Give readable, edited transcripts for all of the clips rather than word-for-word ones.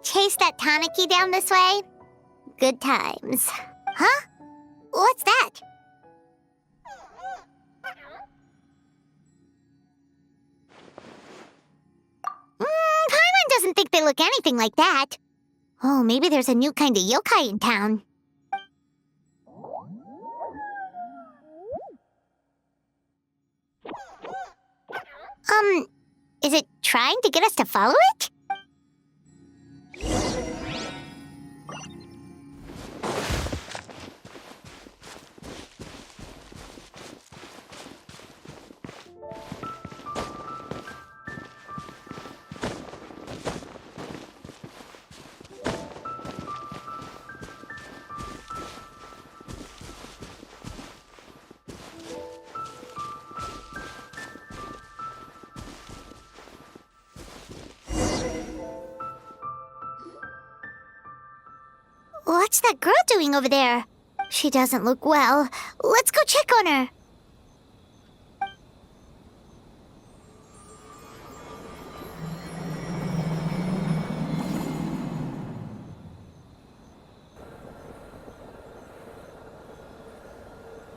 chase that Tanuki down this way? Good times. Huh? What's that? Paimon doesn't think they look anything like that. Oh, maybe there's a new kind of yokai in town. Is it trying to get us to follow it? What's that girl doing over there? She doesn't look well. Let's go check on her.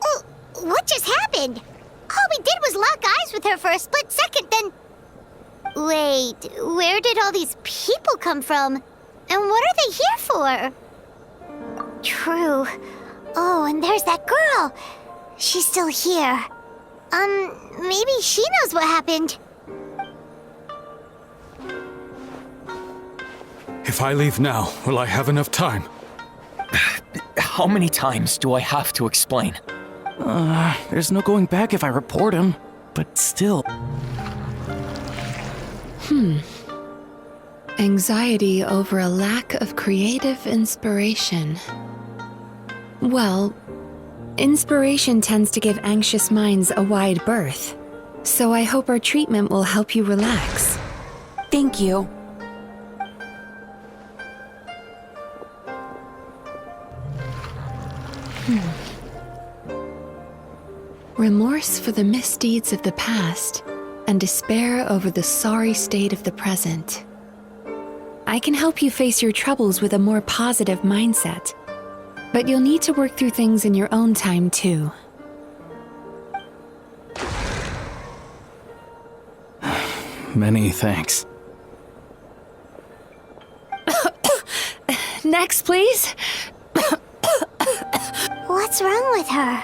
Oh, what just happened? All we did was lock eyes with her for a split second, then... Wait, where did all these people come from? And what are they here for? True. Oh, and there's that girl. She's still here. Maybe she knows what happened. If I leave now, will I have enough time? How many times do I have to explain? There's no going back if I report him. But still... Anxiety over a lack of creative inspiration. Well, inspiration tends to give anxious minds a wide berth, so I hope our treatment will help you relax. Thank you. Remorse for the misdeeds of the past, and despair over the sorry state of the present. I can help you face your troubles with a more positive mindset, but you'll need to work through things in your own time too. Many thanks. Next, please. What's wrong with her?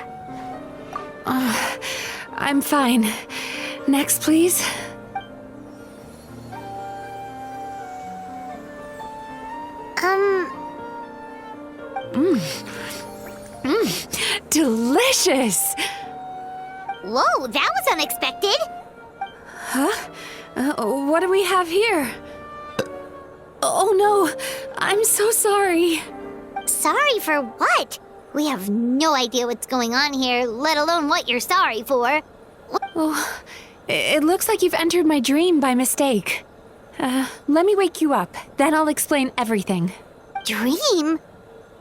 I'm fine. Next, please. Delicious! Whoa, that was unexpected. Huh? What do we have here? Oh no, I'm so sorry. Sorry for what? We have no idea what's going on here, let alone what you're sorry for. Oh, it looks like you've entered my dream by mistake. Let me wake you up, then I'll explain everything. Dream?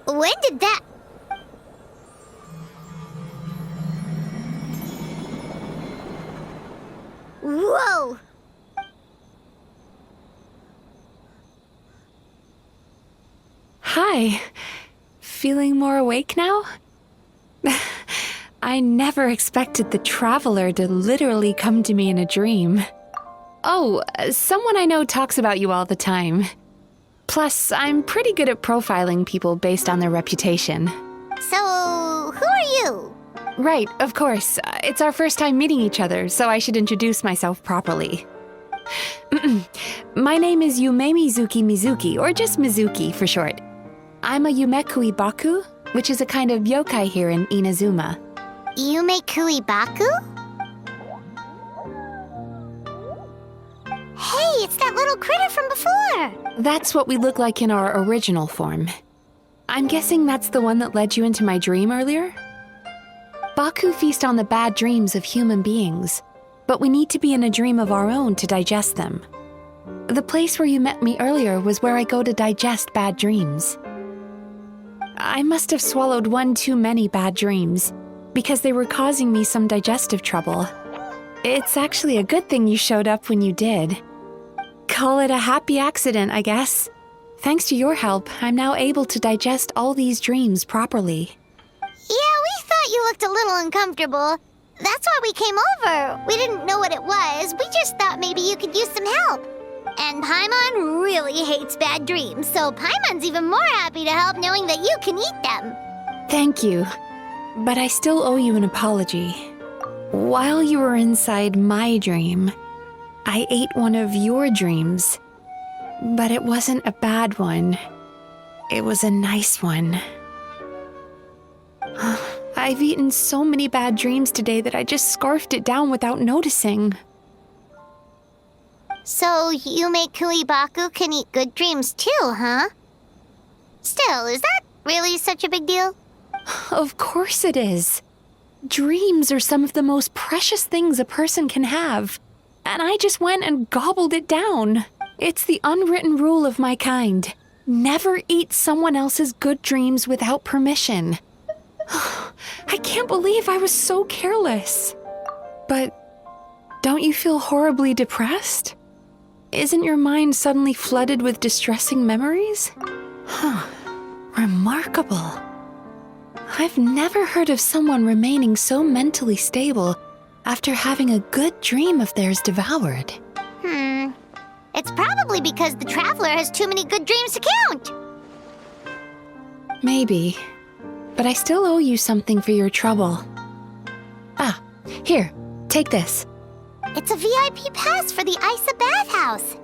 When did that... Whoa! Hi. Feeling more awake now? I never expected the Traveler to literally come to me in a dream. Oh, someone I know talks about you all the time. Plus, I'm pretty good at profiling people based on their reputation. So, who are you? Right, of course. It's our first time meeting each other, so I should introduce myself properly. My name is Yume Mizuki, or just Mizuki for short. I'm a Yumekui Baku, which is a kind of yokai here in Inazuma. Yumekui Baku? Hey, it's that little critter from before! That's what we look like in our original form. I'm guessing that's the one that led you into my dream earlier? Baku feast on the bad dreams of human beings, but we need to be in a dream of our own to digest them. The place where you met me earlier was where I go to digest bad dreams. I must have swallowed one too many bad dreams, because they were causing me some digestive trouble. It's actually a good thing you showed up when you did. Call it a happy accident, I guess. Thanks to your help, I'm now able to digest all these dreams properly. Yeah, we thought you looked a little uncomfortable. That's why we came over. We didn't know what it was. We just thought maybe you could use some help. And Paimon really hates bad dreams, so Paimon's even more happy to help knowing that you can eat them. Thank you, but I still owe you an apology. While you were inside my dream, I ate one of your dreams. But it wasn't a bad one. It was a nice one. I've eaten so many bad dreams today that I just scarfed it down without noticing. So Yume Kuibaku can eat good dreams too, huh? Still, is that really such a big deal? Of course it is. Dreams are some of the most precious things a person can have. And I just went and gobbled it down. It's the unwritten rule of my kind. Never eat someone else's good dreams without permission. I can't believe I was so careless. But don't you feel horribly depressed? Isn't your mind suddenly flooded with distressing memories? Remarkable. I've never heard of someone remaining so mentally stable after having a good dream of theirs devoured. It's probably because the traveler has too many good dreams to count. Maybe. But I still owe you something for your trouble. Here, take this. It's a VIP pass for the Isa bathhouse.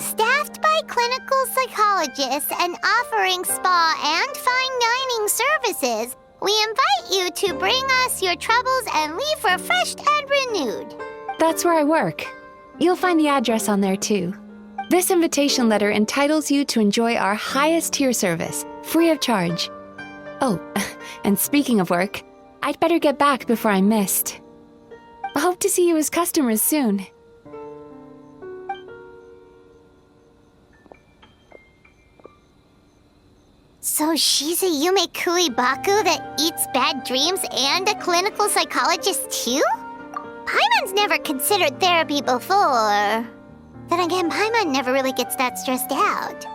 Staffed by clinical psychologists and offering spa and fine dining services, we invite you to bring us your troubles and leave refreshed and renewed. That's where I work. You'll find the address on there too. This invitation letter entitles you to enjoy our highest tier service, free of charge. Oh, and speaking of work, I'd better get back before I'm missed. I hope to see you as customers soon. So she's a Yume Kuibaku that eats bad dreams and a clinical psychologist too? Paimon's never considered therapy before. Then again, Paimon never really gets that stressed out.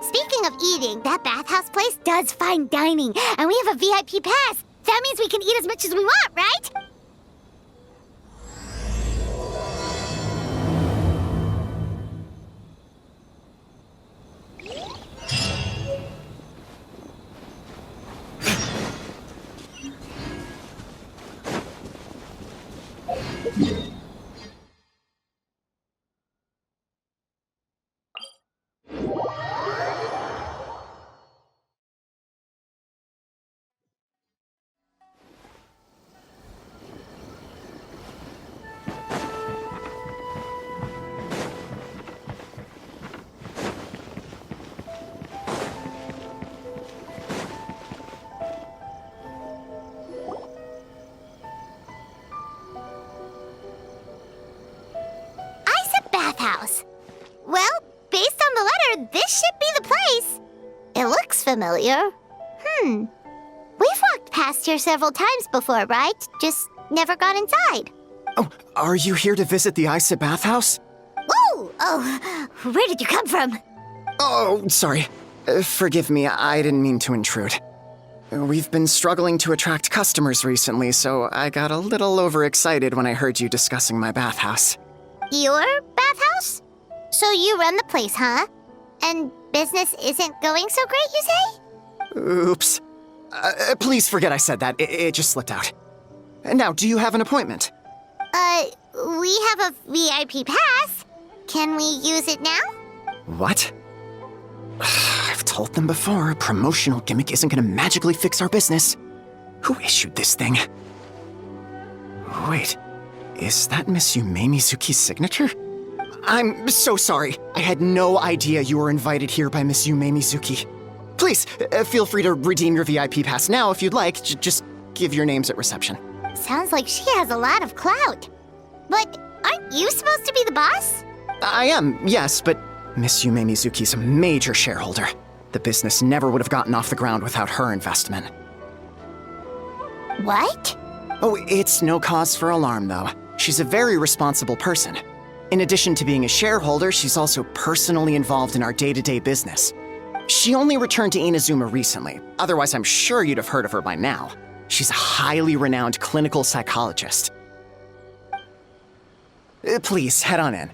Speaking of eating, that bathhouse place does fine dining, and we have a VIP pass. That means we can eat as much as we want, right? Bathhouse. Well, based on the letter, this should be the place. It looks familiar. We've walked past here several times before, right? Just never got inside. Oh, are you here to visit the Isa bathhouse? Whoa! Oh, where did you come from? Oh, sorry. Forgive me, I didn't mean to intrude. We've been struggling to attract customers recently, so I got a little overexcited when I heard you discussing my bathhouse. Your bathhouse? So you run the place, huh? And business isn't going so great, you say? Oops. Please forget I said that. It just slipped out. Now, do you have an appointment? We have a VIP pass. Can we use it now? What? I've told them before, a promotional gimmick isn't gonna magically fix our business. Who issued this thing? Wait, is that Miss Yume Mizuki's signature? I'm so sorry. I had no idea you were invited here by Miss Yume Mizuki. Please, feel free to redeem your VIP pass now if you'd like. Just give your names at reception. Sounds like she has a lot of clout. But aren't you supposed to be the boss? I am, yes, but Miss Yume Mizuki's a major shareholder. The business never would have gotten off the ground without her investment. What? Oh, it's no cause for alarm, though. She's a very responsible person. In addition to being a shareholder, she's also personally involved in our day-to-day business. She only returned to Inazuma recently, otherwise I'm sure you'd have heard of her by now. She's a highly renowned clinical psychologist. Please, head on in.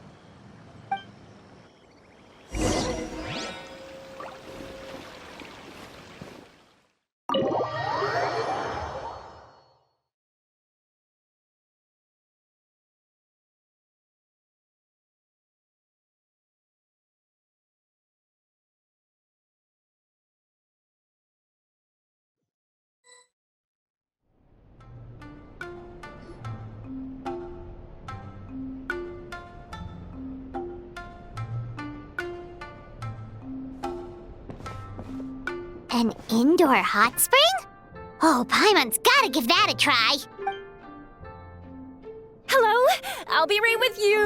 An indoor hot spring? Oh, Paimon's gotta give that a try. Hello? I'll be right with you.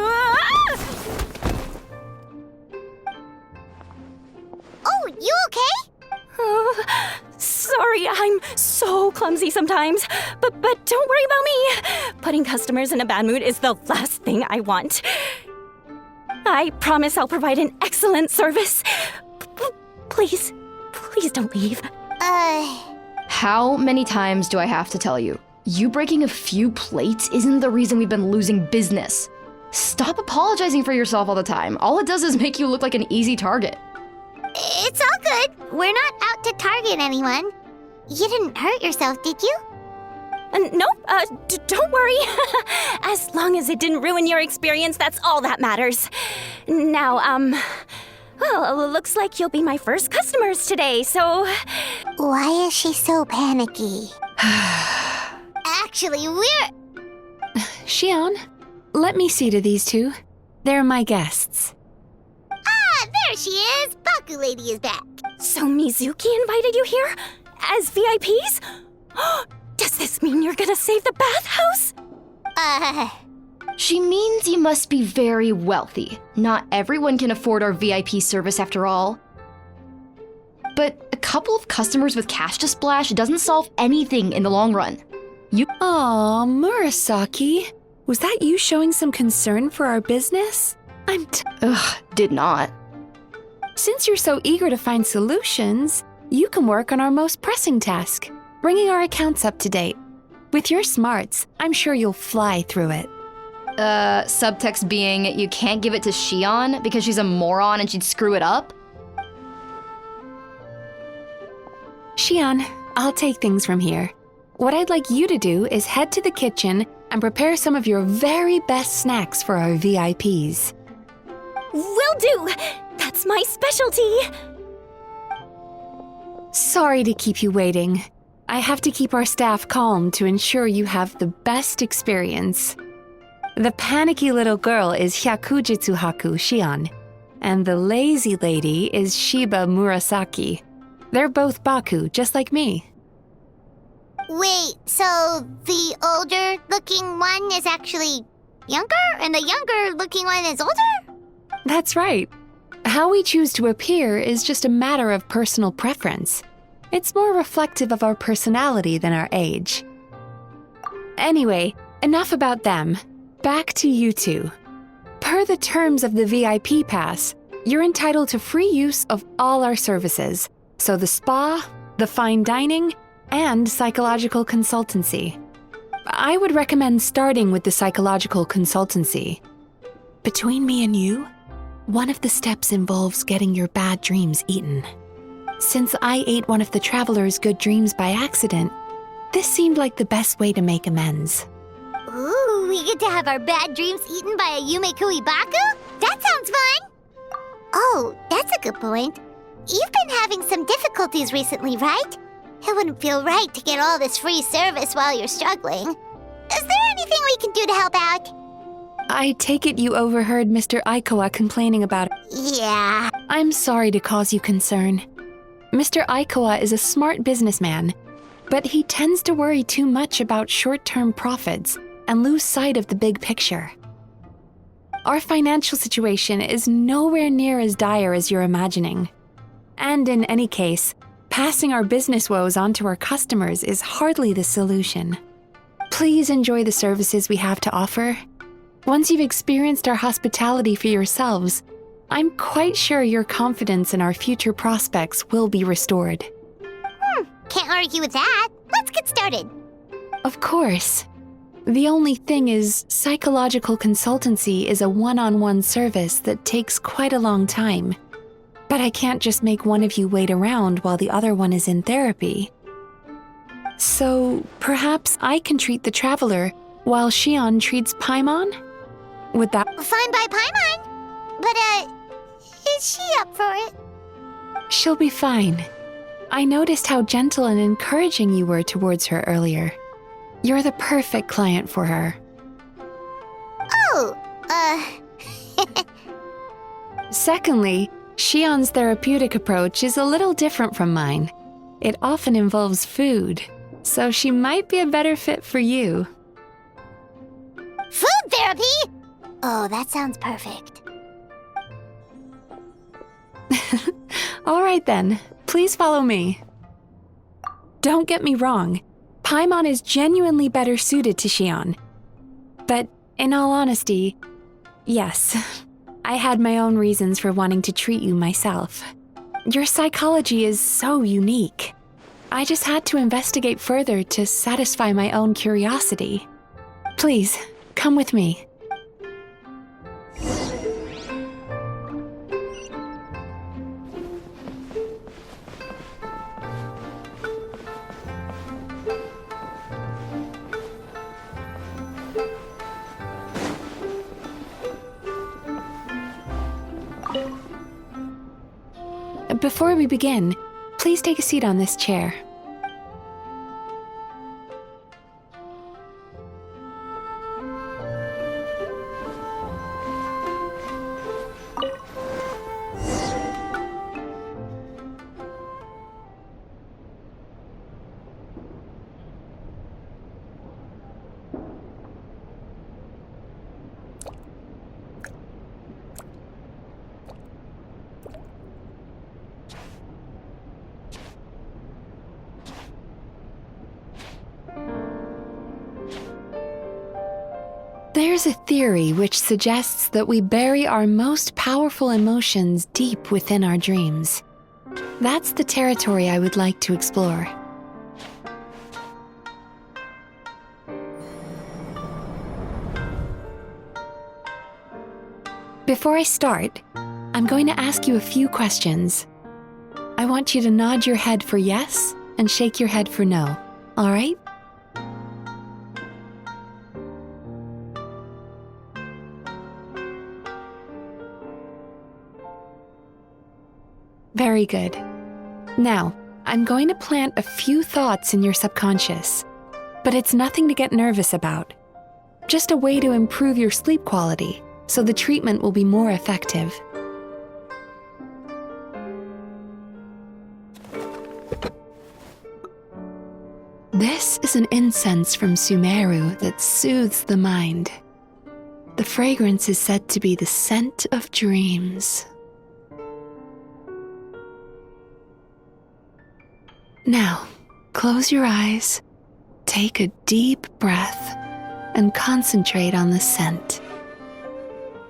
Oh, you okay? Oh, sorry, I'm so clumsy sometimes. But don't worry about me. Putting customers in a bad mood is the last thing I want. I promise I'll provide an excellent service. Please don't leave. How many times do I have to tell you? You breaking a few plates isn't the reason we've been losing business. Stop apologizing for yourself all the time. All it does is make you look like an easy target. It's all good. We're not out to target anyone. You didn't hurt yourself, did you? Nope, don't worry. As long as it didn't ruin your experience, that's all that matters. Now, well, looks like you'll be my first customers today, so... Why is she so panicky? Actually, we're... Xion, let me see to these two. They're my guests. Ah, there she is! Baku Lady is back. So Mizuki invited you here? As VIPs? Does this mean you're gonna save the bathhouse? She means you must be very wealthy. Not everyone can afford our VIP service after all. But a couple of customers with cash to splash doesn't solve anything in the long run. Aw, Murasaki. Was that you showing some concern for our business? Did not. Since you're so eager to find solutions, you can work on our most pressing task, bringing our accounts up to date. With your smarts, I'm sure you'll fly through it. Subtext being, you can't give it to Xion because she's a moron and she'd screw it up? Xion, I'll take things from here. What I'd like you to do is head to the kitchen and prepare some of your very best snacks for our VIPs. Will do! That's my specialty! Sorry to keep you waiting. I have to keep our staff calm to ensure you have the best experience. The panicky little girl is Hyakujitsu Haku Xion, and the lazy lady is Shiba Murasaki. They're both Baku, just like me. Wait, so the older-looking one is actually younger, and the younger-looking one is older? That's right. How we choose to appear is just a matter of personal preference. It's more reflective of our personality than our age. Anyway, enough about them. Back to you two. Per the terms of the VIP pass, you're entitled to free use of all our services. So the spa, the fine dining, and psychological consultancy. I would recommend starting with the psychological consultancy. Between me and you, one of the steps involves getting your bad dreams eaten. Since I ate one of the traveler's good dreams by accident, this seemed like the best way to make amends. Ooh, we get to have our bad dreams eaten by a Yume Baku? That sounds fun! Oh, that's a good point. You've been having some difficulties recently, right? It wouldn't feel right to get all this free service while you're struggling. Is there anything we can do to help out? I take it you overheard Mr. Aikawa complaining about it. Yeah. I'm sorry to cause you concern. Mr. Aikawa is a smart businessman, but he tends to worry too much about short-term profits and lose sight of the big picture. Our financial situation is nowhere near as dire as you're imagining. And in any case, passing our business woes on to our customers is hardly the solution. Please enjoy the services we have to offer, Once you've experienced our hospitality for yourselves, I'm quite sure your confidence in our future prospects will be restored. Can't argue with that. Let's get started. Of course. The only thing is, psychological consultancy is a one-on-one service that takes quite a long time. But I can't just make one of you wait around while the other one is in therapy. So, perhaps I can treat the traveler while Xion treats Paimon? Would that... Fine by Paimon. But, is she up for it? She'll be fine. I noticed how gentle and encouraging you were towards her earlier. You're the perfect client for her. Oh, Secondly, Xion's therapeutic approach is a little different from mine. It often involves food, so she might be a better fit for you. Food therapy? Oh, that sounds perfect. All right then, please follow me. Don't get me wrong, Paimon is genuinely better suited to Xion. But in all honesty, yes, I had my own reasons for wanting to treat you myself. Your psychology is so unique. I just had to investigate further to satisfy my own curiosity. Please, come with me. Before we begin, please take a seat on this chair. There's a theory which suggests that we bury our most powerful emotions deep within our dreams. That's the territory I would like to explore. Before I start, I'm going to ask you a few questions. I want you to nod your head for yes and shake your head for no, all right? Very good. Now, I'm going to plant a few thoughts in your subconscious, but it's nothing to get nervous about. Just a way to improve your sleep quality, so the treatment will be more effective. This is an incense from Sumeru that soothes the mind. The fragrance is said to be the scent of dreams. Now, close your eyes, take a deep breath, and concentrate on the scent.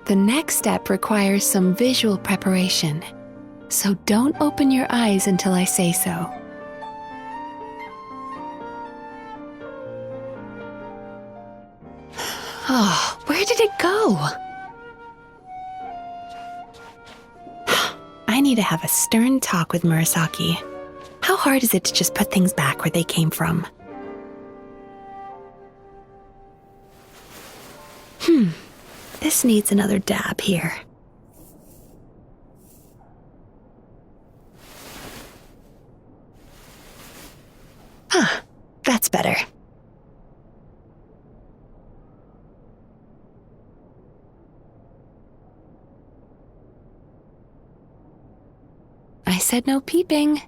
The next step requires some visual preparation, so don't open your eyes until I say so. Oh, where did it go? I need to have a stern talk with Murasaki. How hard is it to just put things back where they came from? This needs another dab here. That's better. I said no peeping.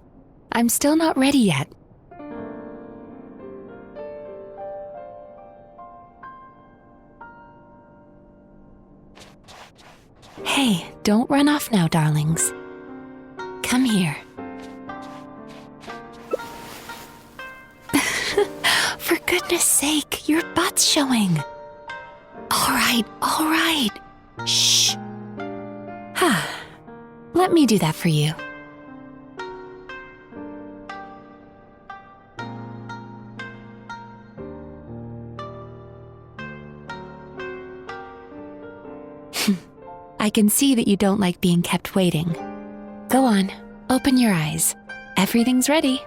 I'm still not ready yet. Hey, don't run off now, darlings. Come here. For goodness sake, your butt's showing. All all right. Shh. Let me do that for you. I can see that you don't like being kept waiting. Go on, open your eyes. Everything's ready.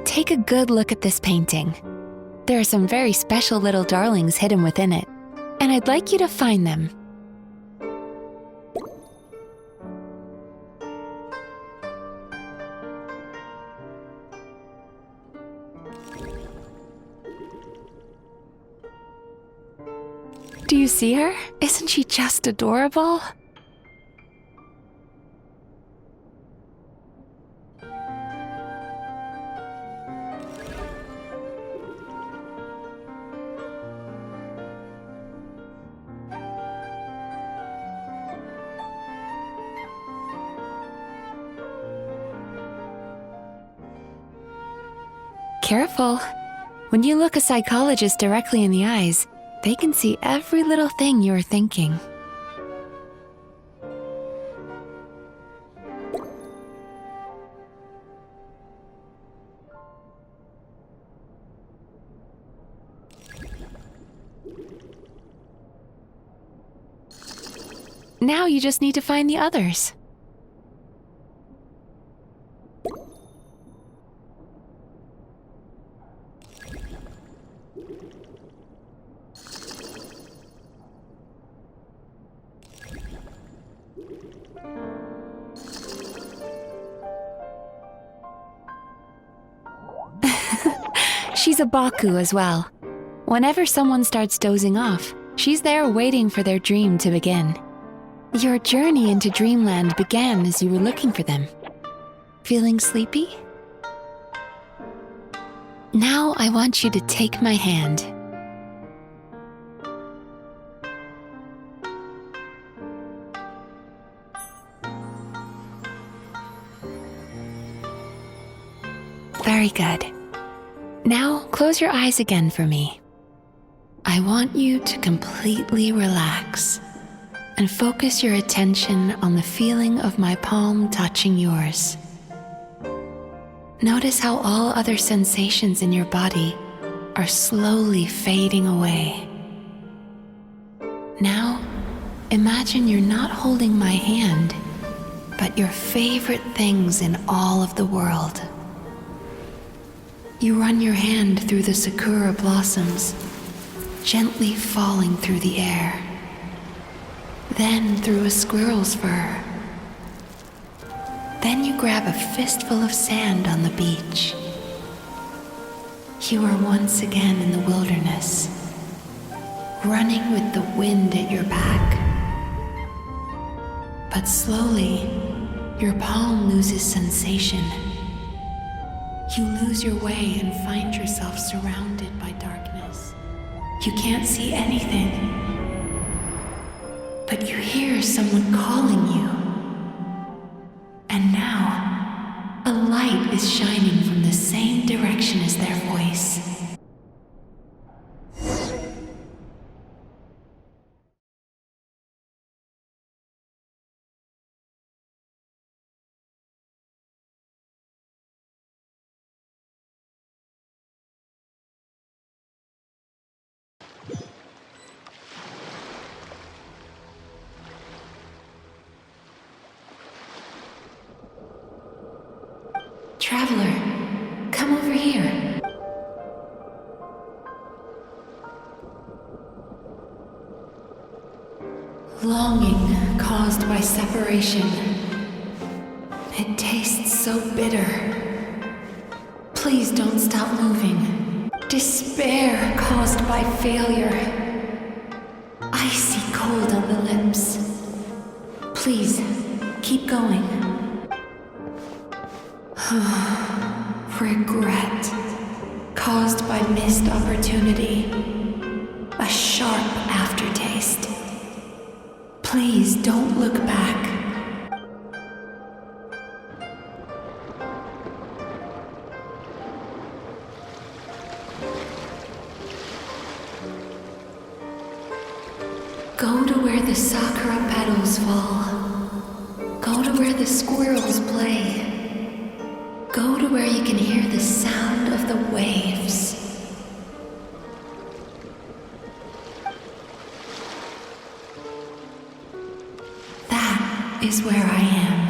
Take a good look at this painting. There are some very special little darlings hidden within it, and I'd like you to find them. Do you see her? Isn't she just adorable? Careful. When you look a psychologist directly in the eyes, they can see every little thing you're thinking. Now you just need to find the others. She's a Baku as well. Whenever someone starts dozing off, she's there waiting for their dream to begin. Your journey into Dreamland began as you were looking for them. Feeling sleepy? Now I want you to take my hand. Very good. Now, close your eyes again for me. I want you to completely relax and focus your attention on the feeling of my palm touching yours. Notice how all other sensations in your body are slowly fading away. Now, imagine you're not holding my hand, but your favorite things in all of the world. You run your hand through the sakura blossoms, gently falling through the air. Then through a squirrel's fur. Then you grab a fistful of sand on the beach. You are once again in the wilderness, running with the wind at your back. But slowly, your palm loses sensation. You lose your way and find yourself surrounded by darkness. You can't see anything, but you hear someone calling you. And now, a light is shining from the same direction as their voice. Traveler, come over here. Longing caused by separation. It tastes so bitter. Please don't stop moving. Despair caused by failure. Icy cold on the lips. Please, keep going. Regret caused by missed opportunity. A sharp aftertaste. Please don't look back. Go to where the sakura petals fall. Go to where the squirrels play. Go to where you can hear the sound of the waves. That is where I am.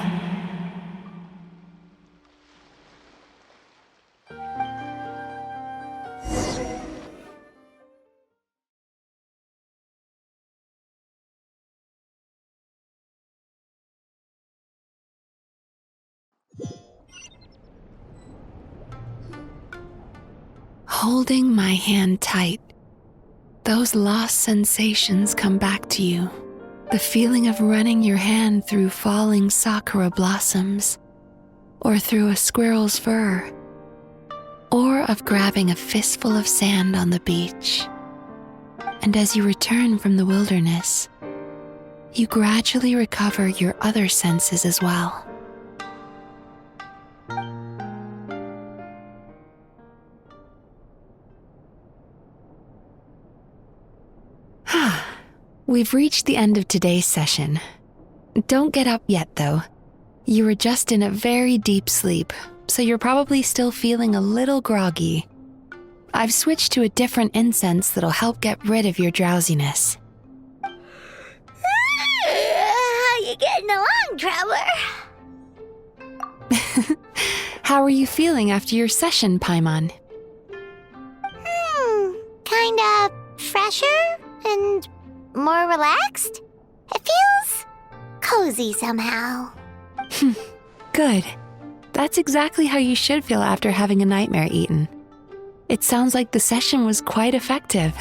Holding my hand tight, those lost sensations come back to you. The feeling of running your hand through falling sakura blossoms, or through a squirrel's fur, or of grabbing a fistful of sand on the beach. And as you return from the wilderness, you gradually recover your other senses as well. We've reached the end of today's session. Don't get up yet, though. You were just in a very deep sleep, so you're probably still feeling a little groggy. I've switched to a different incense that'll help get rid of your drowsiness. How you getting along, Traveler? How are you feeling after your session, Paimon? Kinda fresher and more relaxed? It feels cozy somehow. Good. That's exactly how you should feel after having a nightmare eaten. It sounds like the session was quite effective.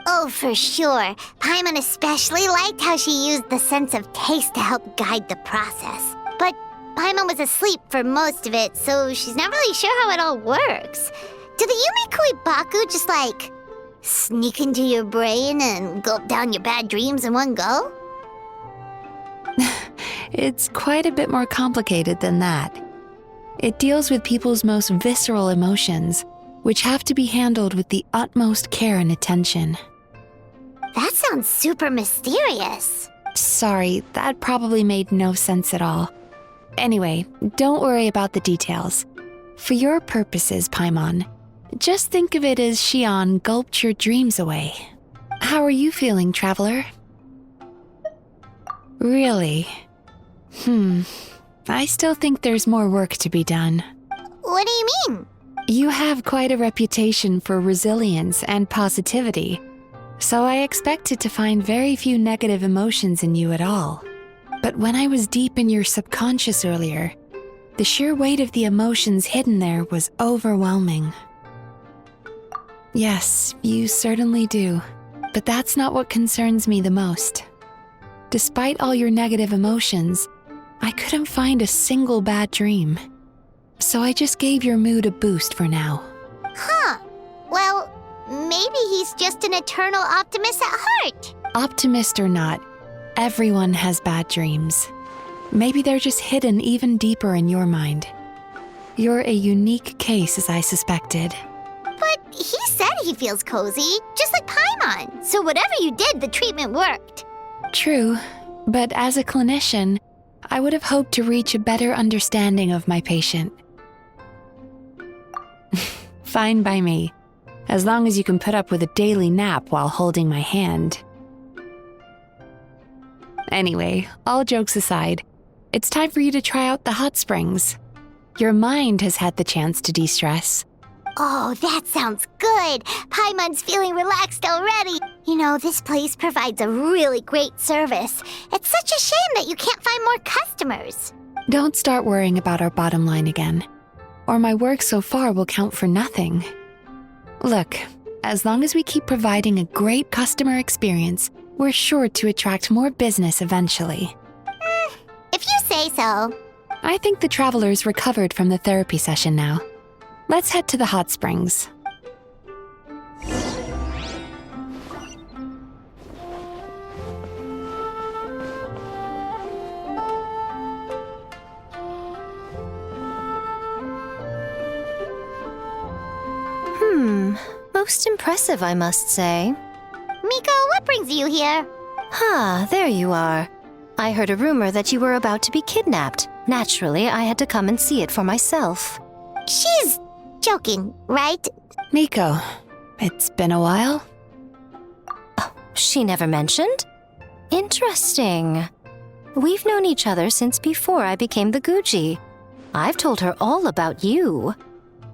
Oh, for sure. Paimon especially liked how she used the sense of taste to help guide the process. But Paimon was asleep for most of it, so she's not really sure how it all works. Do the Yumikui Baku just sneak into your brain and gulp down your bad dreams in one go? It's quite a bit more complicated than that. It deals with people's most visceral emotions, which have to be handled with the utmost care and attention. That sounds super mysterious. Sorry, that probably made no sense at all. Anyway, don't worry about the details. For your purposes, Paimon, just think of it as Xion gulped your dreams away. How are you feeling, Traveler? Really? I still think there's more work to be done. What do you mean? You have quite a reputation for resilience and positivity, so I expected to find very few negative emotions in you at all. But when I was deep in your subconscious earlier, the sheer weight of the emotions hidden there was overwhelming. Yes, you certainly do. But that's not what concerns me the most. Despite all your negative emotions, I couldn't find a single bad dream. So I just gave your mood a boost for now. Huh. Well, maybe he's just an eternal optimist at heart. Optimist or not, everyone has bad dreams. Maybe they're just hidden even deeper in your mind. You're a unique case, as I suspected. But he said he feels cozy, just like Paimon. So whatever you did, the treatment worked. True, but as a clinician, I would have hoped to reach a better understanding of my patient. Fine by me, as long as you can put up with a daily nap while holding my hand. Anyway, all jokes aside, it's time for you to try out the hot springs. Your mind has had the chance to de-stress. Oh, that sounds good. Paimon's feeling relaxed already. You know, this place provides a really great service. It's such a shame that you can't find more customers. Don't start worrying about our bottom line again, or my work so far will count for nothing. Look, as long as we keep providing a great customer experience, we're sure to attract more business eventually. If you say so. I think the traveler's recovered from the therapy session now. Let's head to the hot springs. Most impressive, I must say. Miko, what brings you here? Ah, there you are. I heard a rumor that you were about to be kidnapped. Naturally, I had to come and see it for myself. She's joking, right? Miko, it's been a while. She never mentioned? Interesting. We've known each other since before I became the Guji. I've told her all about you.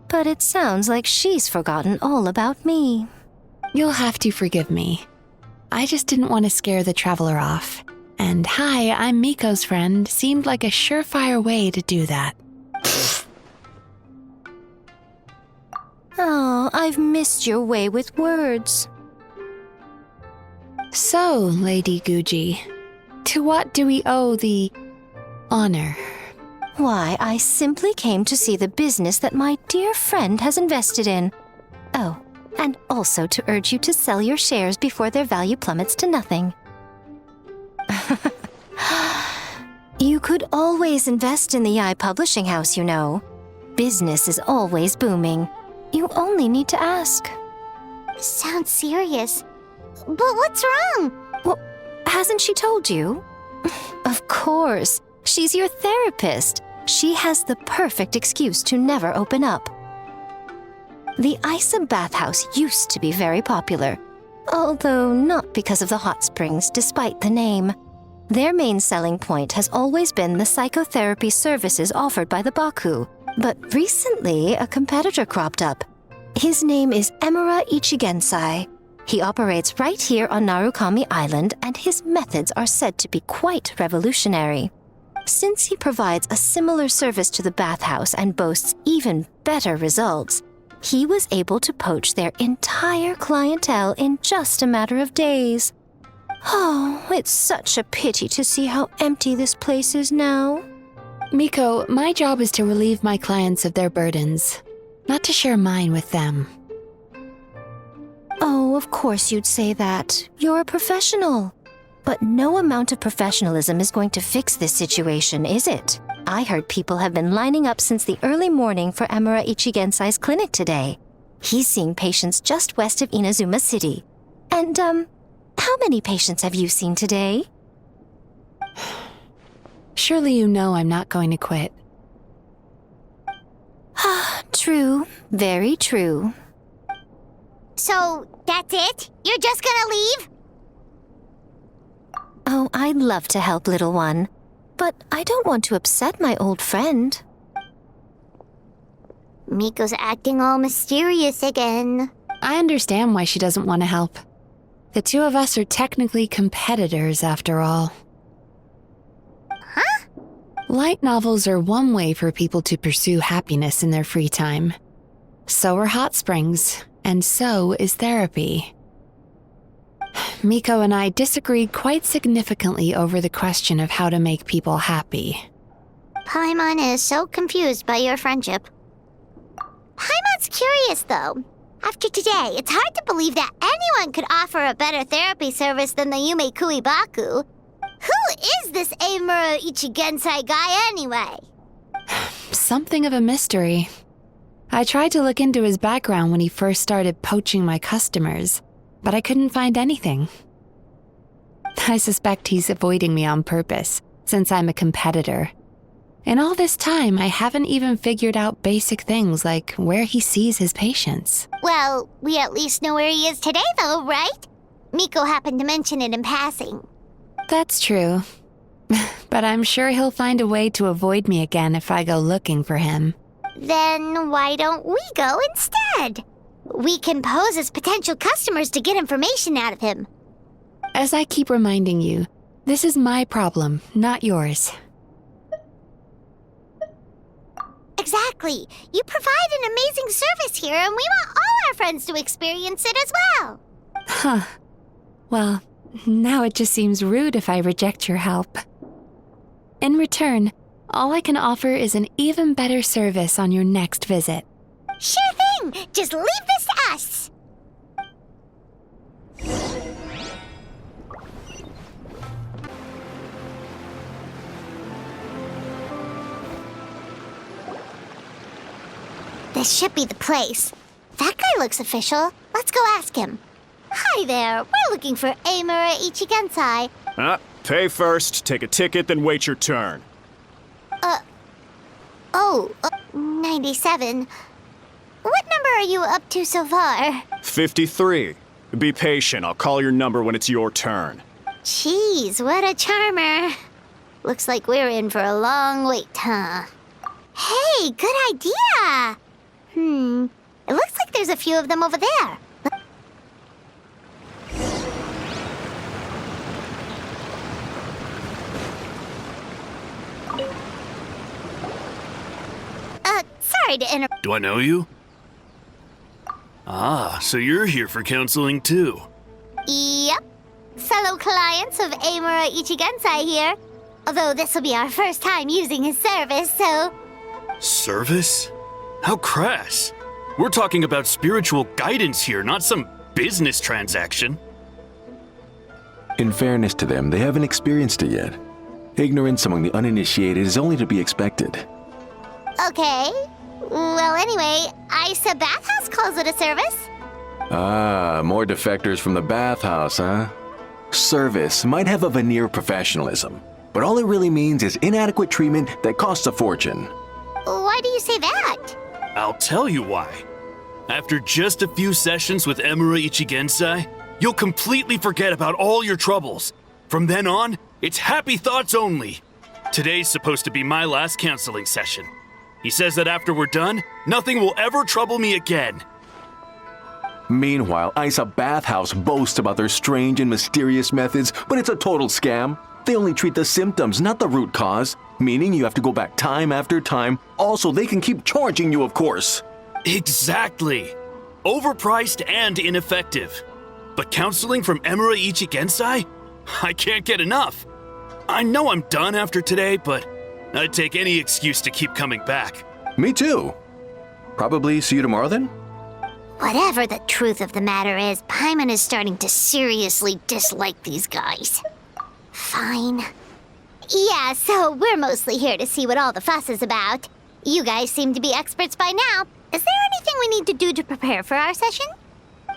But it sounds like she's forgotten all about me. You'll have to forgive me. I just didn't want to scare the traveler off. And hi, I'm Miko's friend seemed like a surefire way to do that. Oh, I've missed your way with words. So, Lady Guji, to what do we owe the honor? Why, I simply came to see the business that my dear friend has invested in. Oh, and also to urge you to sell your shares before their value plummets to nothing. You could always invest in the Yi Publishing House, you know. Business is always booming. You only need to ask. Sounds serious. But what's wrong? Well, hasn't she told you? Of course. She's your therapist. She has the perfect excuse to never open up. The Isa bathhouse used to be very popular, although not because of the hot springs, despite the name. Their main selling point has always been the psychotherapy services offered by the Baku. But recently, a competitor cropped up. His name is Emura Ichigensai. He operates right here on Narukami Island, and his methods are said to be quite revolutionary. Since he provides a similar service to the bathhouse and boasts even better results, he was able to poach their entire clientele in just a matter of days. Oh, it's such a pity to see how empty this place is now. Miko, my job is to relieve my clients of their burdens, not to share mine with them. Oh, of course you'd say that. You're a professional. But no amount of professionalism is going to fix this situation, is it? I heard people have been lining up since the early morning for Emura Ichigensai's clinic today. He's seeing patients just west of Inazuma City. And, how many patients have you seen today? Surely you know I'm not going to quit. True. Very true. So, that's it? You're just gonna leave? Oh, I'd love to help, little one. But I don't want to upset my old friend. Miko's acting all mysterious again. I understand why she doesn't want to help. The two of us are technically competitors, after all. Huh? Light novels are one way for people to pursue happiness in their free time. So are hot springs, and so is therapy. Miko and I disagreed quite significantly over the question of how to make people happy. Paimon is so confused by your friendship. Paimon's curious, though. After today, it's hard to believe that anyone could offer a better therapy service than the Yume Kui Baku. Who is this Emura Ichigensai guy, anyway? Something of a mystery. I tried to look into his background when he first started poaching my customers, but I couldn't find anything. I suspect he's avoiding me on purpose, since I'm a competitor. In all this time, I haven't even figured out basic things like where he sees his patients. Well, we at least know where he is today, though, right? Miko happened to mention it in passing. That's true. But I'm sure he'll find a way to avoid me again if I go looking for him. Then why don't we go instead? We can pose as potential customers to get information out of him. As I keep reminding you, this is my problem, not yours. Exactly. You provide an amazing service here, and we want all our friends to experience it as well. Huh. Well, now it just seems rude if I reject your help. In return, all I can offer is an even better service on your next visit. Sure thing! Just leave this to us! This should be the place. That guy looks official. Let's go ask him. Hi there. We're looking for Amura Ichigensai. Pay first, take a ticket, then wait your turn. 97. What number are you up to so far? 53. Be patient, I'll call your number when it's your turn. Jeez, what a charmer. Looks like we're in for a long wait, huh? Hey, good idea! It looks like there's a few of them over there. Sorry to interrupt. Do I know you? Ah, so you're here for counseling too. Yep. Fellow clients of Amura Ichigensai here. Although this will be our first time using his service, so... Service? How crass. We're talking about spiritual guidance here, not some business transaction. In fairness to them, they haven't experienced it yet. Ignorance among the uninitiated is only to be expected. Okay. Well, anyway, Isa Bathhouse calls it a service. Ah, more defectors from the bathhouse, huh? Service might have a veneer of professionalism, but all it really means is inadequate treatment that costs a fortune. Why do you say that? I'll tell you why. After just a few sessions with Amura Ichigensai, you'll completely forget about all your troubles. From then on, it's happy thoughts only. Today's supposed to be my last counseling session. He says that after we're done, nothing will ever trouble me again. Meanwhile, Isa Bathhouse boasts about their strange and mysterious methods, but it's a total scam. They only treat the symptoms, not the root cause, meaning you have to go back time after time. Also, they can keep charging you, of course. Exactly. Overpriced and ineffective. But counseling from Amura Ichigensai? I can't get enough. I know I'm done after today, but I'd take any excuse to keep coming back. Me too. Probably see you tomorrow then? Whatever the truth of the matter is, Paimon is starting to seriously dislike these guys. Fine. Yeah, so we're mostly here to see what all the fuss is about. You guys seem to be experts by now. Is there anything we need to do to prepare for our session?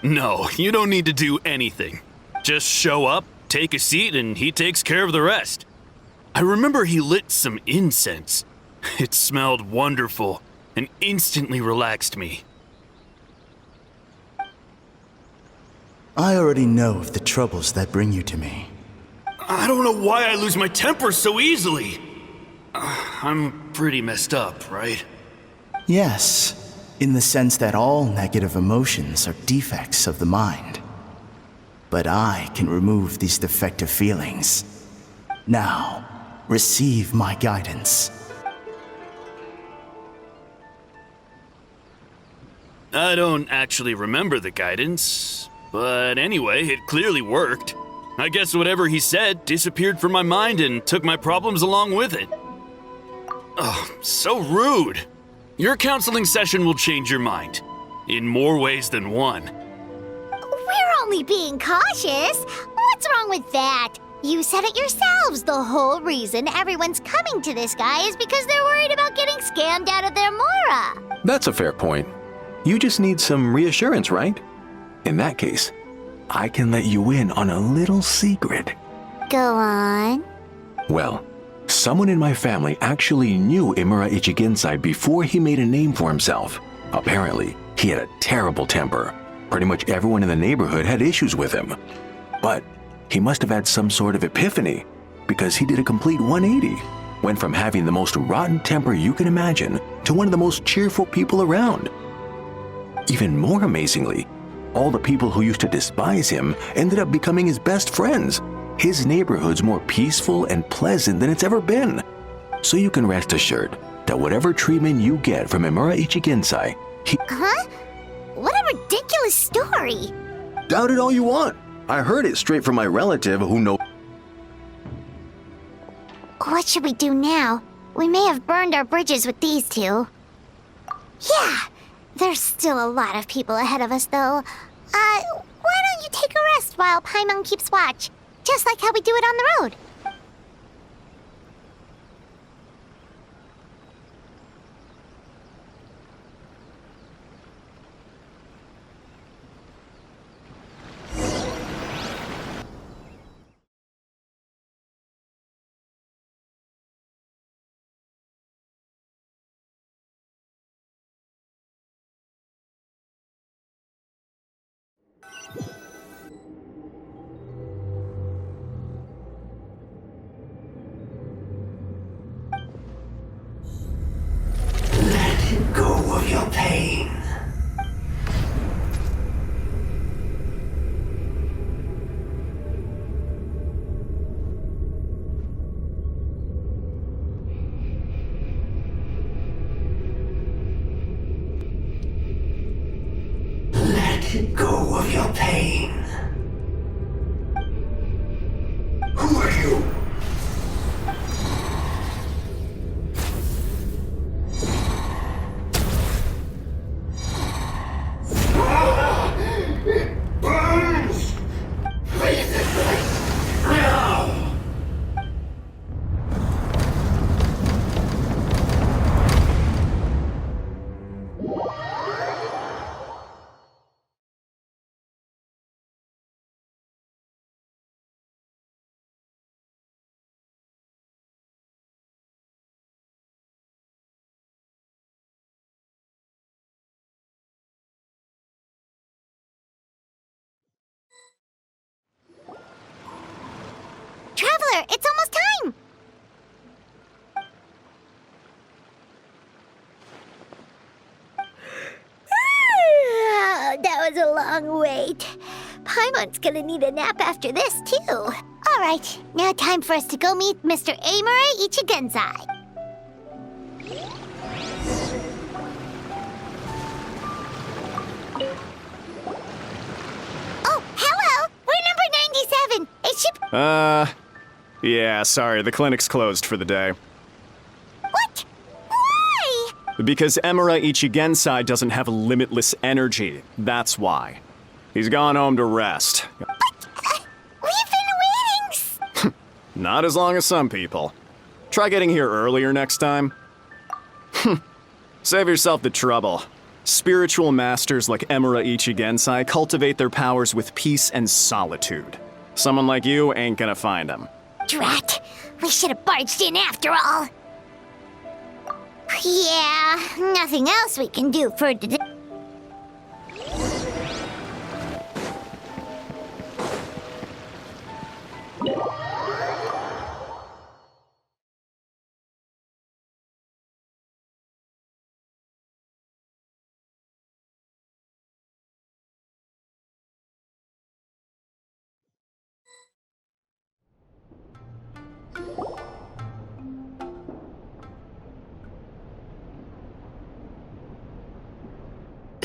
No, you don't need to do anything. Just show up, take a seat, and he takes care of the rest. I remember he lit some incense. It smelled wonderful and instantly relaxed me. I already know of the troubles that bring you to me. I don't know why I lose my temper so easily. I'm pretty messed up, right? Yes, in the sense that all negative emotions are defects of the mind. But I can remove these defective feelings. Now, receive my guidance. I don't actually remember the guidance, but anyway, it clearly worked. I guess whatever he said disappeared from my mind and took my problems along with it. Oh, so rude. Your counseling session will change your mind, in more ways than one. We're only being cautious. What's wrong with that? You said it yourselves. The whole reason everyone's coming to this guy is because they're worried about getting scammed out of their Mora. That's a fair point. You just need some reassurance, right? In that case, I can let you in on a little secret. Go on. Well, someone in my family actually knew Amura Ichigensai before he made a name for himself. Apparently, he had a terrible temper. Pretty much everyone in the neighborhood had issues with him. But he must have had some sort of epiphany, because he did a complete 180. Went from having the most rotten temper you can imagine to one of the most cheerful people around. Even more amazingly, all the people who used to despise him ended up becoming his best friends. His neighborhood's more peaceful and pleasant than it's ever been. So you can rest assured that whatever treatment you get from Amura Ichigensai, Huh? What a ridiculous story. Doubt it all you want. I heard it straight from my relative who knows. What should we do now? We may have burned our bridges with these two. Yeah, there's still a lot of people ahead of us, though. Why don't you take a rest while Paimon keeps watch? Just like how we do it on the road. Let go of your pain. Who are you? It burns! Face it right now! Traveler, it's almost time! That was a long wait. Paimon's gonna need a nap after this, too. All right, now time for us to go meet Mr. Amura Ichigensai. Oh, hello! We're number 97. It should... Yeah, sorry, the clinic's closed for the day. What? Why? Because Emura Ichigensai doesn't have limitless energy. That's why. He's gone home to rest. But, we've been waiting. Not as long as some people. Try getting here earlier next time. Save yourself the trouble. Spiritual masters like Emura Ichigensai cultivate their powers with peace and solitude. Someone like you ain't gonna find them. Drat! We should have barged in after all. Yeah, nothing else we can do for today.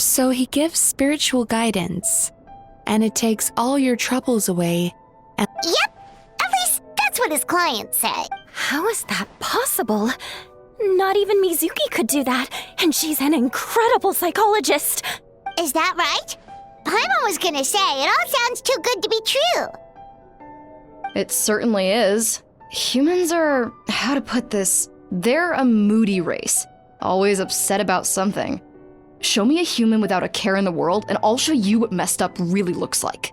So he gives spiritual guidance, and it takes all your troubles away. And Yep! At least that's what his clients say. How is that possible? Not even Mizuki could do that, and she's an incredible psychologist. Is that right? Paimon was gonna say, it all sounds too good to be true. It certainly is. Humans are, how to put this, they're a moody race. Always upset about something. Show me a human without a care in the world, and I'll show you what messed up really looks like.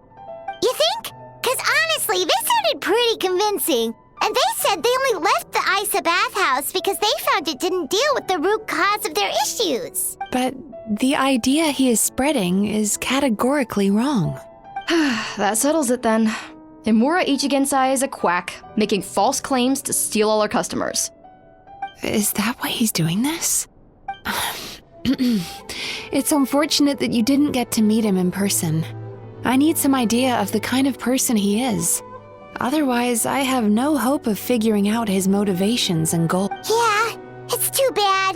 You think? Because honestly, this sounded pretty convincing. And they said they only left the Isa bathhouse because they found it didn't deal with the root cause of their issues. but the idea he is spreading is categorically wrong. That settles it then. Emura Ichigensai is a quack, making false claims to steal all our customers. Is that why he's doing this? It's unfortunate that you didn't get to meet him in person. I need some idea of the kind of person he is. Otherwise, I have no hope of figuring out his motivations and goals. Yeah, it's too bad.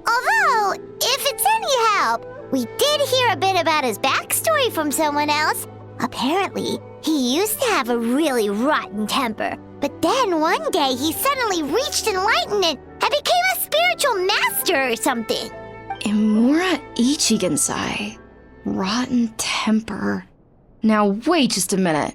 Although, if it's any help, we did hear a bit about his backstory from someone else. Apparently, he used to have a really rotten temper. But then one day he suddenly reached enlightenment and became a spiritual master or something. Emura Ichigensai. Rotten temper. Now wait just a minute.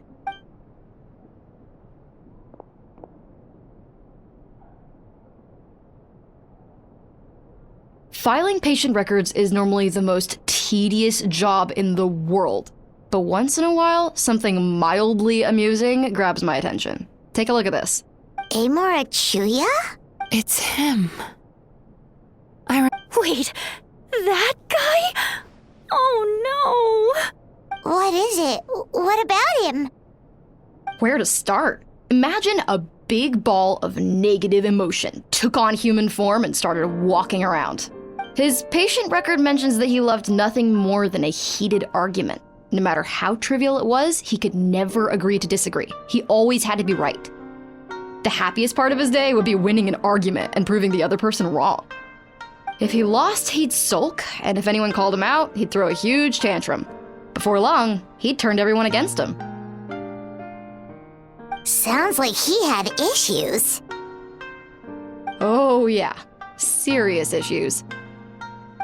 Filing patient records is normally the most tedious job in the world. But once in a while, something mildly amusing grabs my attention. Take a look at this. Amura Chuya? It's him. Wait, that guy? Oh no! What is it? What about him? Where to start? Imagine a big ball of negative emotion took on human form and started walking around. His patient record mentions that he loved nothing more than a heated argument. No matter how trivial it was, he could never agree to disagree. He always had to be right. The happiest part of his day would be winning an argument and proving the other person wrong. If he lost, he'd sulk, and if anyone called him out, he'd throw a huge tantrum. Before long, he'd turned everyone against him. Sounds like he had issues. Oh yeah, serious issues.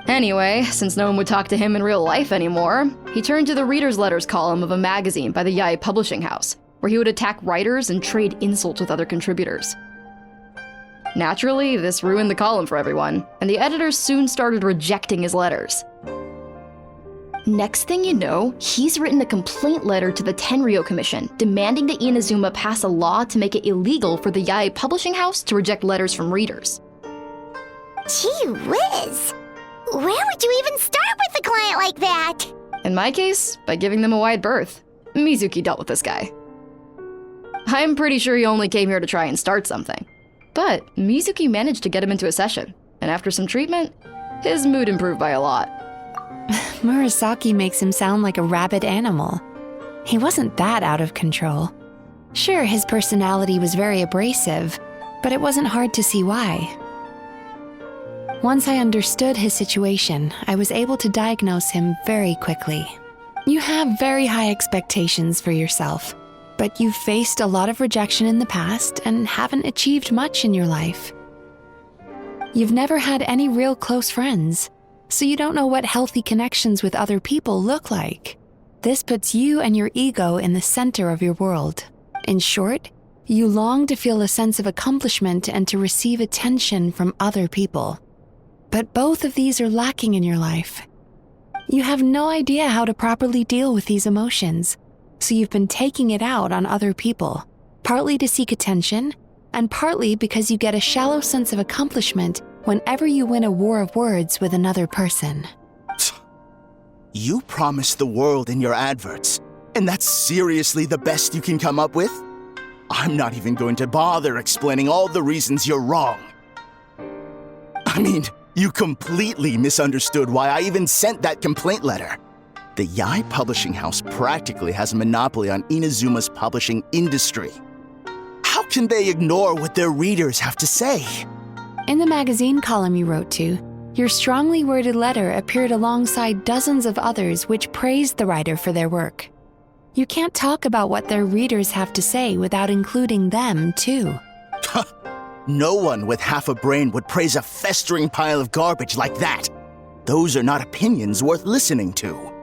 Anyway, since no one would talk to him in real life anymore, he turned to the reader's letters column of a magazine by the Yae Publishing House, where he would attack writers and trade insults with other contributors. Naturally, this ruined the column for everyone, and the editors soon started rejecting his letters. Next thing you know, he's written a complaint letter to the Tenryou Commission demanding that Inazuma pass a law to make it illegal for the Yae Publishing House to reject letters from readers. Gee whiz! Where would you even start with a client like that? In my case, by giving them a wide berth. Mizuki dealt with this guy. I'm pretty sure he only came here to try and start something. But Mizuki managed to get him into a session, and after some treatment, his mood improved by a lot. Murasaki makes him sound like a rabid animal. He wasn't that out of control. Sure, his personality was very abrasive, but it wasn't hard to see why. Once I understood his situation, I was able to diagnose him very quickly. You have very high expectations for yourself, but you've faced a lot of rejection in the past and haven't achieved much in your life. You've never had any real close friends, so you don't know what healthy connections with other people look like. This puts you and your ego in the center of your world. In short, you long to feel a sense of accomplishment and to receive attention from other people. But both of these are lacking in your life. You have no idea how to properly deal with these emotions, so you've been taking it out on other people, partly to seek attention, and partly because you get a shallow sense of accomplishment whenever you win a war of words with another person. You promised the world in your adverts, and that's seriously the best you can come up with? I'm not even going to bother explaining all the reasons you're wrong. I mean, you completely misunderstood why I even sent that complaint letter. The Yae Publishing House practically has a monopoly on Inazuma's publishing industry. How can they ignore what their readers have to say? In the magazine column you wrote to, your strongly worded letter appeared alongside dozens of others which praised the writer for their work. You can't talk about what their readers have to say without including them, too. No one with half a brain would praise a festering pile of garbage like that. Those are not opinions worth listening to.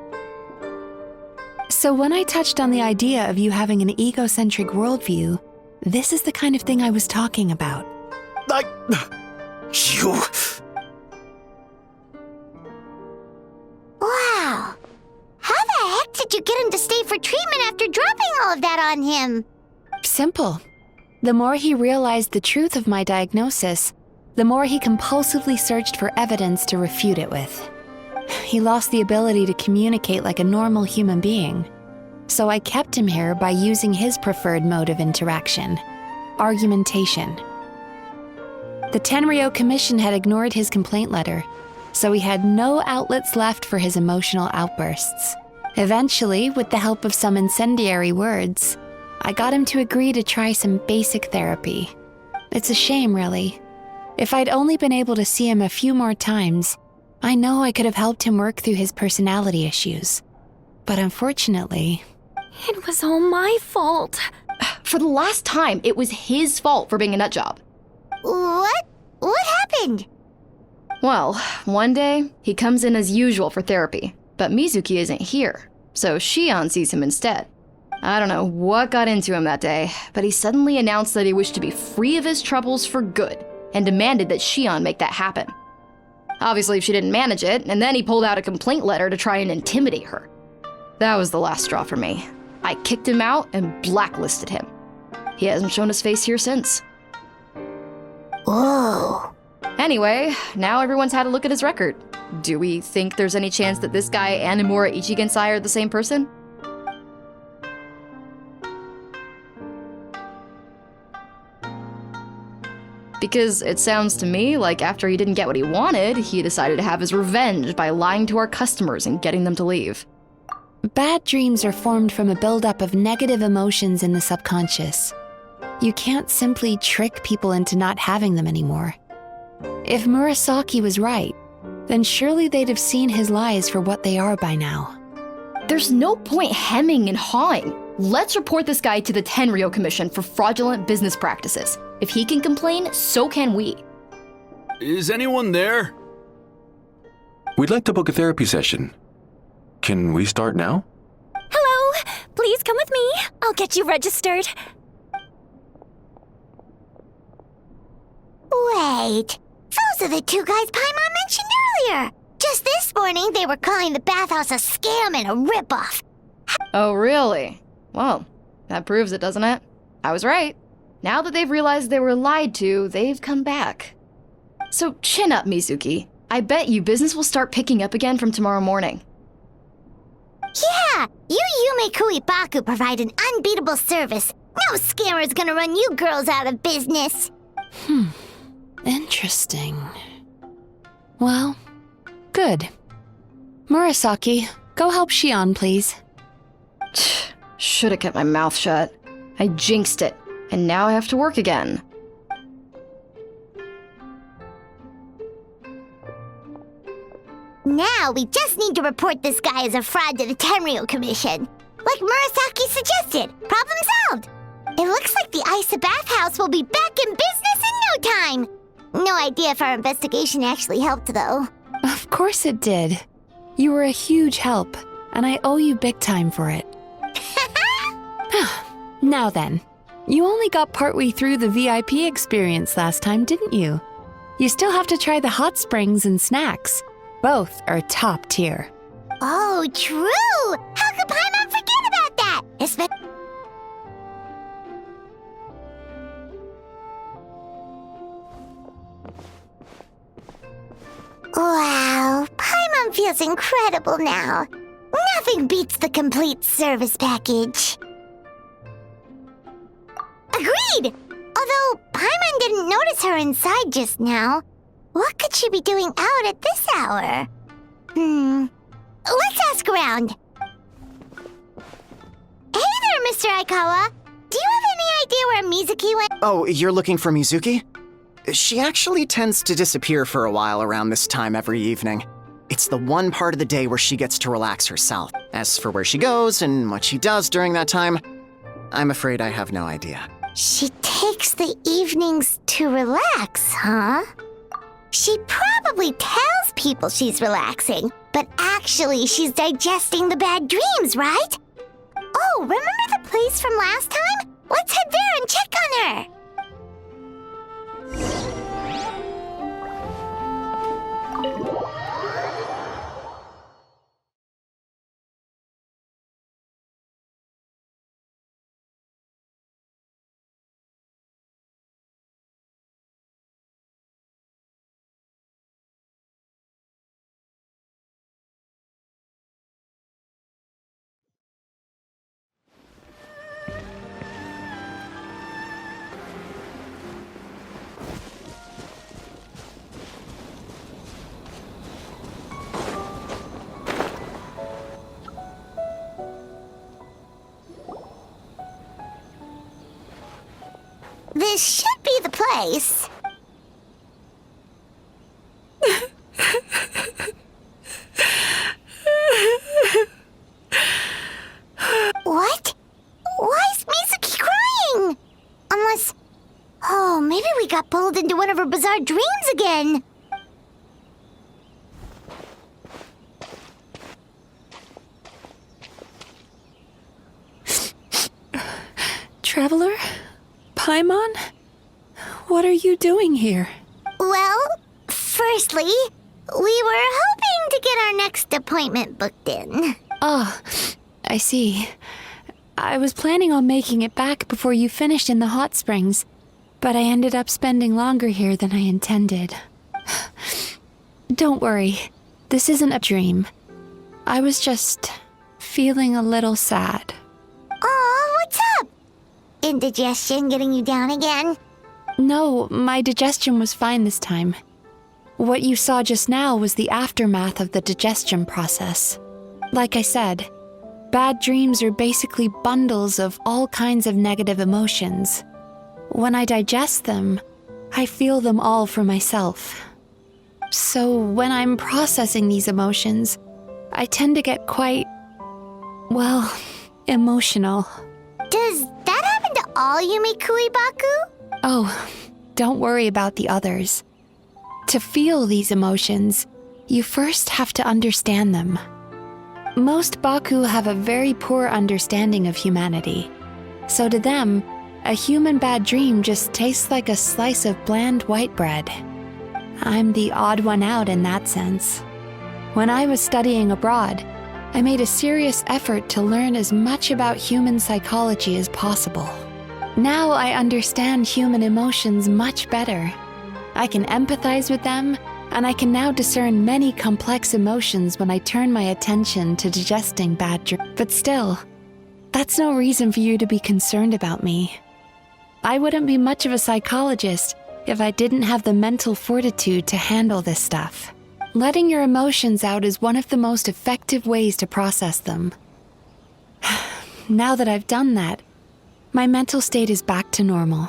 So when I touched on the idea of you having an egocentric worldview, this is the kind of thing I was talking about. You... Wow. How the heck did you get him to stay for treatment after dropping all of that on him? Simple. The more he realized the truth of my diagnosis, the more he compulsively searched for evidence to refute it with. He lost the ability to communicate like a normal human being. So I kept him here by using his preferred mode of interaction, argumentation. The Tenryou Commission had ignored his complaint letter, so he had no outlets left for his emotional outbursts. Eventually, with the help of some incendiary words, I got him to agree to try some basic therapy. It's a shame, really. If I'd only been able to see him a few more times, I know I could have helped him work through his personality issues. But unfortunately... It was all my fault. For the last time, it was his fault for being a nutjob. What? What happened? Well, one day, he comes in as usual for therapy, but Mizuki isn't here, so Shion sees him instead. I don't know what got into him that day, but he suddenly announced that he wished to be free of his troubles for good, and demanded that Shion make that happen. Obviously, she didn't manage it, and then he pulled out a complaint letter to try and intimidate her. That was the last straw for me. I kicked him out and blacklisted him. He hasn't shown his face here since. Whoa. Anyway, now everyone's had a look at his record. Do we think there's any chance that this guy and Imura Ichigensai are the same person? Because it sounds to me like after he didn't get what he wanted, he decided to have his revenge by lying to our customers and getting them to leave. Bad dreams are formed from a buildup of negative emotions in the subconscious. You can't simply trick people into not having them anymore. If Murasaki was right, then surely they'd have seen his lies for what they are by now. There's no point hemming and hawing. Let's report this guy to the Tenryo Commission for fraudulent business practices. If he can complain, so can we. Is anyone there? We'd like to book a therapy session. Can we start now? Hello! Please come with me. I'll get you registered. Wait, those are the two guys Paimon mentioned earlier. Just this morning, they were calling the bathhouse a scam and a ripoff. Oh, really? Well, that proves it, doesn't it? I was right. Now that they've realized they were lied to, they've come back. So chin up, Mizuki. I bet you business will start picking up again from tomorrow morning. Yeah, you Yume Kuibaku provide an unbeatable service. No scammer's gonna run you girls out of business. Interesting. Well, good. Murasaki, go help Shion, please. Should've kept my mouth shut. I jinxed it, and now I have to work again. Now we just need to report this guy as a fraud to the Tenryo Commission. Like Murasaki suggested. Problem solved. It looks like the Isa bathhouse will be back in business in no time. No idea if our investigation actually helped, though. Of course it did. You were a huge help, and I owe you big time for it. Now then, you only got partway through the VIP experience last time, didn't you? You still have to try the hot springs and snacks. Both are top tier. Oh, true! How could Paimon forget about that? Wow, Paimon feels incredible now. Nothing beats the complete service package. Agreed! Although Paimon didn't notice her inside just now. What could she be doing out at this hour? Let's ask around. Hey there, Mr. Aikawa. Do you have any idea where Mizuki went? Oh, you're looking for Mizuki? She actually tends to disappear for a while around this time every evening. It's the one part of the day where she gets to relax herself. As for where she goes and what she does during that time, I'm afraid I have no idea. She takes the evenings to relax, huh? She probably tells people she's relaxing, but actually she's digesting the bad dreams, right? Oh, remember the place from last time? Let's head there and check on her. This should be the place. What? Why is Mizuki crying? Unless... Oh, maybe we got pulled into one of her bizarre dreams again. Traveler? Paimon? What are you doing here? Well, firstly, we were hoping to get our next appointment booked in. Oh, I see. I was planning on making it back before you finished in the hot springs, but I ended up spending longer here than I intended. Don't worry, this isn't a dream. I was just feeling a little sad. Aw, what's up? Indigestion getting you down again? No, my digestion was fine this time. What you saw just now was the aftermath of the digestion process. Like I said, bad dreams are basically bundles of all kinds of negative emotions. When I digest them, I feel them all for myself. So when I'm processing these emotions, I tend to get quite well, emotional. Does that happen to all Yumikui Baku? Oh, don't worry about the others. To feel these emotions, you first have to understand them. Most Baku have a very poor understanding of humanity. So to them, a human bad dream just tastes like a slice of bland white bread. I'm the odd one out in that sense. When I was studying abroad, I made a serious effort to learn as much about human psychology as possible. Now I understand human emotions much better. I can empathize with them, and I can now discern many complex emotions when I turn my attention to digesting bad dreams. But still, that's no reason for you to be concerned about me. I wouldn't be much of a psychologist if I didn't have the mental fortitude to handle this stuff. Letting your emotions out is one of the most effective ways to process them. Now that I've done that, my mental state is back to normal.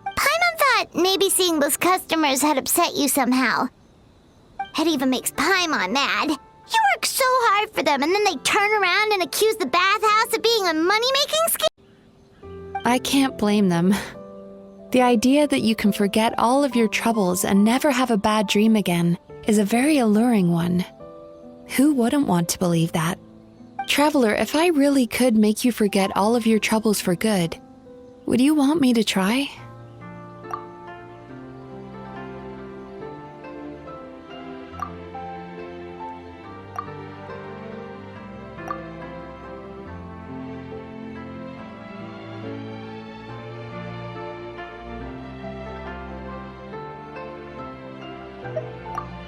Paimon thought maybe seeing those customers had upset you somehow. It even makes Paimon mad. You work so hard for them, and then they turn around and accuse the bathhouse of being a money-making scheme? I can't blame them. The idea that you can forget all of your troubles and never have a bad dream again is a very alluring one. Who wouldn't want to believe that? Traveler, if I really could make you forget all of your troubles for good, would you want me to try?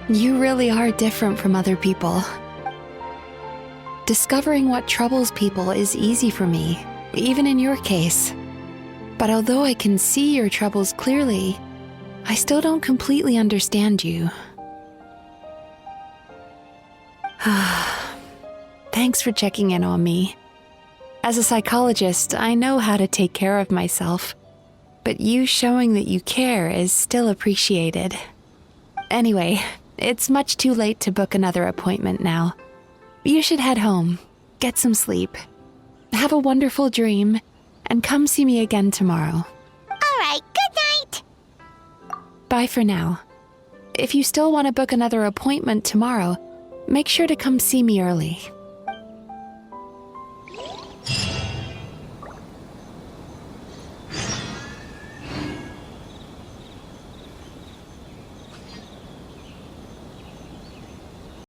You really are different from other people. Discovering what troubles people is easy for me, even in your case. But although I can see your troubles clearly, I still don't completely understand you. Thanks for checking in on me. As a psychologist, I know how to take care of myself, but you showing that you care is still appreciated. Anyway, it's much too late to book another appointment now. You should head home, get some sleep, have a wonderful dream, and come see me again tomorrow. All right, good night. Bye for now. If you still want to book another appointment tomorrow, make sure to come see me early.